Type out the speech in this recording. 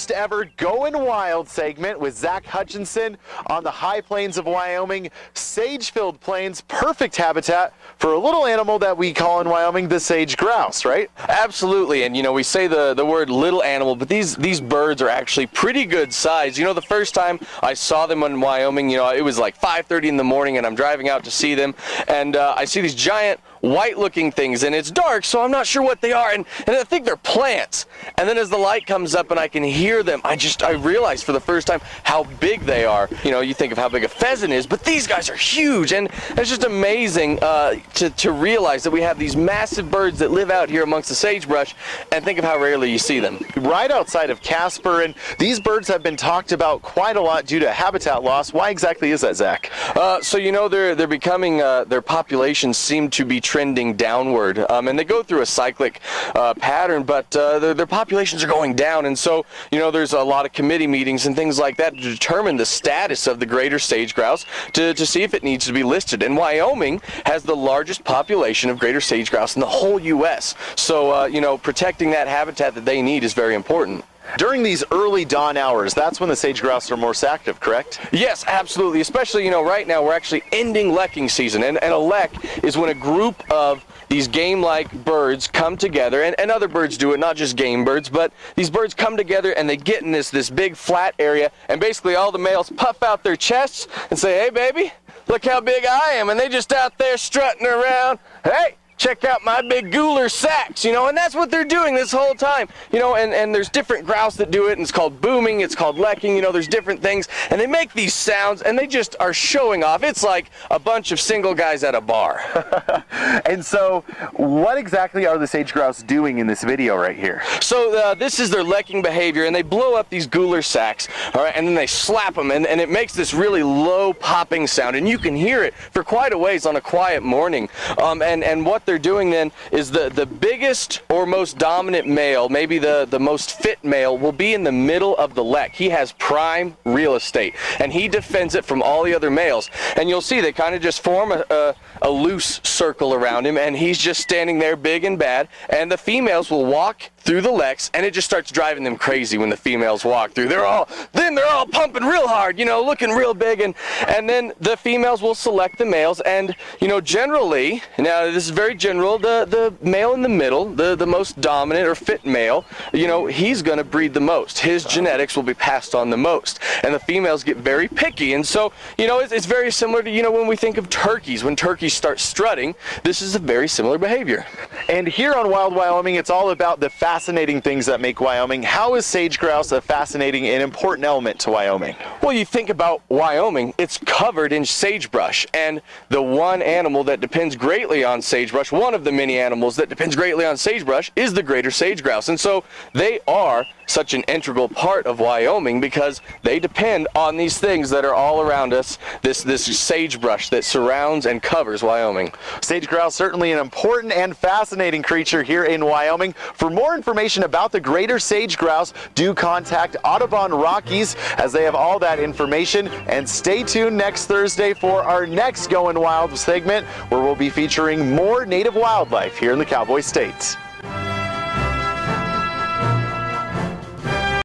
first ever Going Wild segment with Zach Hutchinson on the high plains of Wyoming, sage-filled plains, perfect habitat for a little animal that we call in Wyoming the sage-grouse, right? Absolutely, and you know, we say the word little animal, but these birds are actually pretty good size. You know, the first time I saw them in Wyoming, you know, it was like 5:30 in the morning and I'm driving out to see them, and I see these giant white looking things, and it's dark, so I'm not sure what they are, and I think they're plants. And then as the light comes up and I can hear them, I realized for the first time how big they are. You know, you think of how big a pheasant is, but these guys are huge, and it's just amazing to realize that we have these massive birds that live out here amongst the sagebrush, and think of how rarely you see them. Right outside of Casper, and these birds have been talked about quite a lot due to habitat loss. Why exactly is that, Zach? So you know, they're becoming, their populations seem to be trending downward, and they go through a cyclic pattern, but their populations are going down, and so you know, there's a lot of committee meetings and things like that to determine the status of the greater sage-grouse to see if it needs to be listed. And Wyoming has the largest population of greater sage-grouse in the whole U.S. So you know, protecting that habitat that they need is very important. During these early dawn hours, that's when the sage-grouse are most active, correct? Yes, absolutely. Especially, you know, right now we're actually ending lekking season, and a lek is when a group of these game-like birds come together, and other birds do it, not just game birds, but these birds come together and they get in this big flat area, and basically all the males puff out their chests and say, "Hey baby, look how big I am," and they just out there strutting around. "Hey, check out my big gular sacks," you know, and that's what they're doing this whole time, you know, and there's different grouse that do it, and it's called booming, it's called lekking, you know, there's different things, and they make these sounds, and they just are showing off. It's like a bunch of single guys at a bar. And so, what exactly are the sage-grouse doing in this video right here? So this is their lekking behavior, and they blow up these gular sacks, all right, and then they slap them, and it makes this really low popping sound, and you can hear it for quite a ways on a quiet morning, and what they're doing then is the biggest or most dominant male, maybe the most fit male, will be in the middle of the lek. He has prime real estate, and he defends it from all the other males. And you'll see they kind of just form a loose circle around him, and he's just standing there big and bad, and the females will walk through the leks, and it just starts driving them crazy when the females walk through. They're all pumping real hard, you know, looking real big, and then the females will select the males, and you know, generally, now this is very general, the male in the middle, the most dominant or fit male, you know, he's gonna breed the most. His genetics will be passed on the most, and the females get very picky. And so, you know, it's very similar to, you know, when we think of turkeys. When turkeys start strutting, this is a very similar behavior. And here on Wild Wyoming, it's all about the fascinating things that make Wyoming. How is sage-grouse a fascinating and important element to Wyoming? Well, you think about Wyoming, it's covered in sagebrush, and the one animal that depends greatly on sagebrush, one of the many animals that depends greatly on sagebrush, is the greater sage-grouse. And so they are such an integral part of Wyoming because they depend on these things that are all around us, this sagebrush that surrounds and covers Wyoming. Sage-grouse, certainly an important and fascinating creature here in Wyoming. For more information about the greater sage-grouse, do contact Audubon Rockies, as they have all that information. And stay tuned next Thursday for our next Going Wild segment, where we'll be featuring more native wildlife here in the Cowboy State.